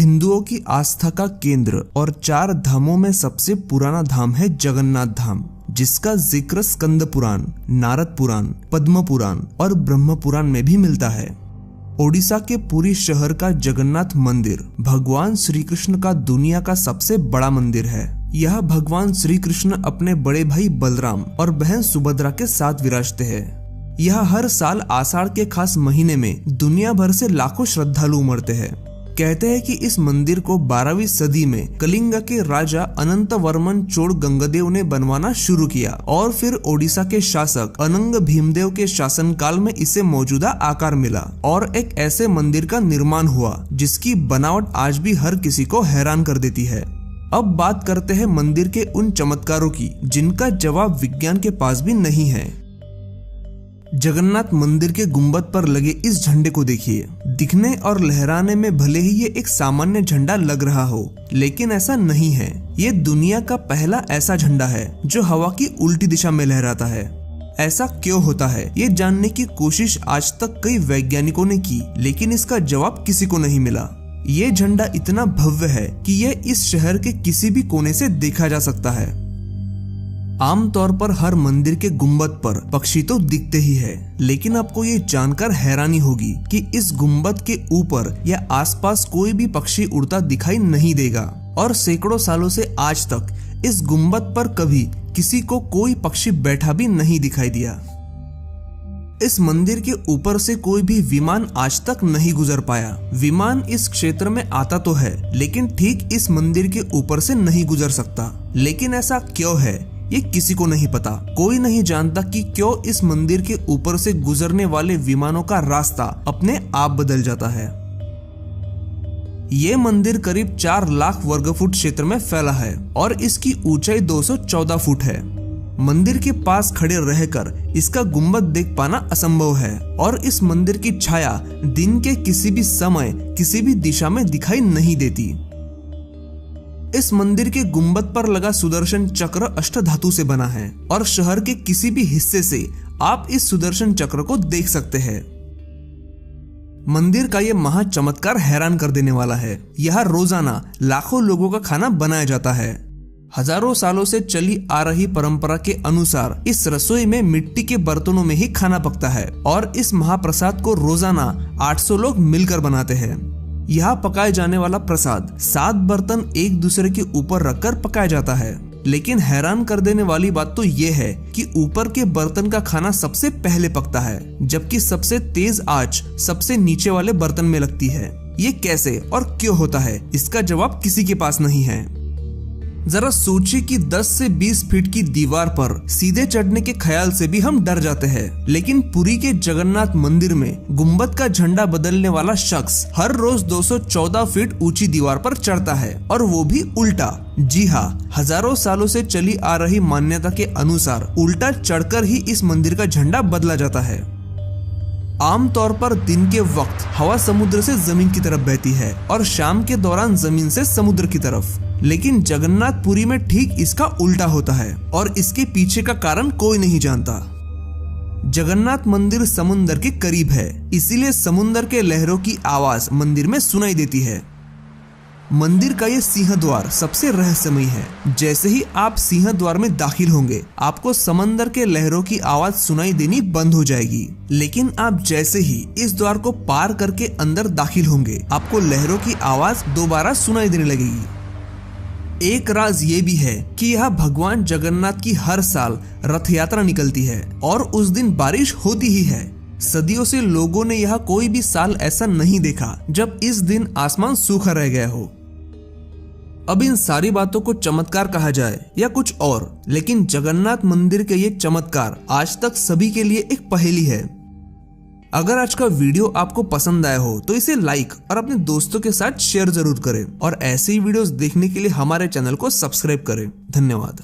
हिंदुओं की आस्था का केंद्र और 4 धामों में सबसे पुराना धाम है जगन्नाथ धाम, जिसका जिक्र स्कंद पुराण, नारद पुराण, पद्म पुराण और ब्रह्म पुराण में भी मिलता है। ओडिशा के पुरी शहर का जगन्नाथ मंदिर भगवान श्री कृष्ण का दुनिया का सबसे बड़ा मंदिर है। यह भगवान श्री कृष्ण अपने बड़े भाई बलराम और बहन सुभद्रा के साथ विराजते हैं। यह हर साल आषाढ़ के खास महीने में दुनिया भर से लाखों श्रद्धालु उमड़ते हैं। कहते हैं कि इस मंदिर को 12वीं सदी में कलिंग के राजा अनंत वर्मन चोल गंगदेव ने बनवाना शुरू किया और फिर ओडिशा के शासक अनंग भीमदेव के शासनकाल में इसे मौजूदा आकार मिला और एक ऐसे मंदिर का निर्माण हुआ जिसकी बनावट आज भी हर किसी को हैरान कर देती है। अब बात करते हैं मंदिर के उन चमत्कारों की जिनका जवाब विज्ञान के पास भी नहीं है। जगन्नाथ मंदिर के गुंबद पर लगे इस झंडे को देखिए। दिखने और लहराने में भले ही ये एक सामान्य झंडा लग रहा हो, लेकिन ऐसा नहीं है। ये दुनिया का पहला ऐसा झंडा है जो हवा की उल्टी दिशा में लहराता है। ऐसा क्यों होता है, ये जानने की कोशिश आज तक कई वैज्ञानिकों ने की, लेकिन इसका जवाब किसी को नहीं मिला। ये झंडा इतना भव्य है कि ये इस शहर के किसी भी कोने से देखा जा सकता है। आमतौर पर हर मंदिर के गुंबद पर पक्षी तो दिखते ही है, लेकिन आपको ये जानकर हैरानी होगी कि इस गुंबद के ऊपर या आसपास कोई भी पक्षी उड़ता दिखाई नहीं देगा और सैकड़ों सालों से आज तक इस गुंबद पर कभी किसी को कोई पक्षी बैठा भी नहीं दिखाई दिया। इस मंदिर के ऊपर से कोई भी विमान आज तक नहीं गुजर पाया। विमान इस क्षेत्र में आता तो है, लेकिन ठीक इस मंदिर के ऊपर से नहीं गुजर सकता। लेकिन ऐसा क्यों है, ये किसी को नहीं पता। कोई नहीं जानता कि क्यों इस मंदिर के ऊपर से गुजरने वाले विमानों का रास्ता अपने आप बदल जाता है। ये मंदिर करीब 4 लाख वर्ग फुट क्षेत्र में फैला है और इसकी ऊंचाई 214 फुट है। मंदिर के पास खड़े रहकर इसका गुंबद देख पाना असंभव है और इस मंदिर की छाया दिन के किसी भी समय किसी भी दिशा में दिखाई नहीं देती। इस मंदिर के गुंबद पर लगा सुदर्शन चक्र अष्टधातु से बना है और शहर के किसी भी हिस्से से आप इस सुदर्शन चक्र को देख सकते हैं। मंदिर का यह महा चमत्कार हैरान कर देने वाला है। यहाँ रोजाना लाखों लोगों का खाना बनाया जाता है। हजारों सालों से चली आ रही परंपरा के अनुसार इस रसोई में मिट्टी के बर्तनों में ही खाना पकता है और इस महाप्रसाद को रोजाना 800 लोग मिलकर बनाते हैं। यहाँ पकाए जाने वाला प्रसाद 7 बर्तन एक दूसरे के ऊपर रखकर पकाया जाता है। लेकिन हैरान कर देने वाली बात तो ये है कि ऊपर के बर्तन का खाना सबसे पहले पकता है, जबकि सबसे तेज आंच सबसे नीचे वाले बर्तन में लगती है। ये कैसे और क्यों होता है, इसका जवाब किसी के पास नहीं है। जरा सोचिए कि 10 से 20 फीट की दीवार पर सीधे चढ़ने के ख्याल से भी हम डर जाते हैं, लेकिन पुरी के जगन्नाथ मंदिर में गुंबद का झंडा बदलने वाला शख्स हर रोज 214 फीट ऊंची दीवार पर चढ़ता है और वो भी उल्टा। जी हाँ, हजारों सालों से चली आ रही मान्यता के अनुसार उल्टा चढ़कर ही इस मंदिर का झंडा बदला जाता है। आमतौर पर दिन के वक्त हवा समुद्र से जमीन की तरफ बहती है और शाम के दौरान जमीन से समुद्र की तरफ, लेकिन जगन्नाथपुरी में ठीक इसका उल्टा होता है और इसके पीछे का कारण कोई नहीं जानता। जगन्नाथ मंदिर समुद्र के करीब है, इसीलिए समुद्र के लहरों की आवाज मंदिर में सुनाई देती है। मंदिर का ये सिंह द्वार सबसे रहस्यमयी है। जैसे ही आप सिंह द्वार में दाखिल होंगे, आपको समंदर के लहरों की आवाज सुनाई देनी बंद हो जाएगी, लेकिन आप जैसे ही इस द्वार को पार करके अंदर दाखिल होंगे, आपको लहरों की आवाज दोबारा सुनाई देने लगेगी। एक राज ये भी है कि यह भगवान जगन्नाथ की हर साल रथ यात्रा निकलती है और उस दिन बारिश होती ही है। सदियों से लोगों ने यह कोई भी साल ऐसा नहीं देखा जब इस दिन आसमान सूखा रह गया हो। अब इन सारी बातों को चमत्कार कहा जाए या कुछ और, लेकिन जगन्नाथ मंदिर के ये चमत्कार आज तक सभी के लिए एक पहेली है। अगर आज का वीडियो आपको पसंद आया हो तो इसे लाइक और अपने दोस्तों के साथ शेयर जरूर करें और ऐसे ही वीडियोस देखने के लिए हमारे चैनल को सब्सक्राइब करें। धन्यवाद।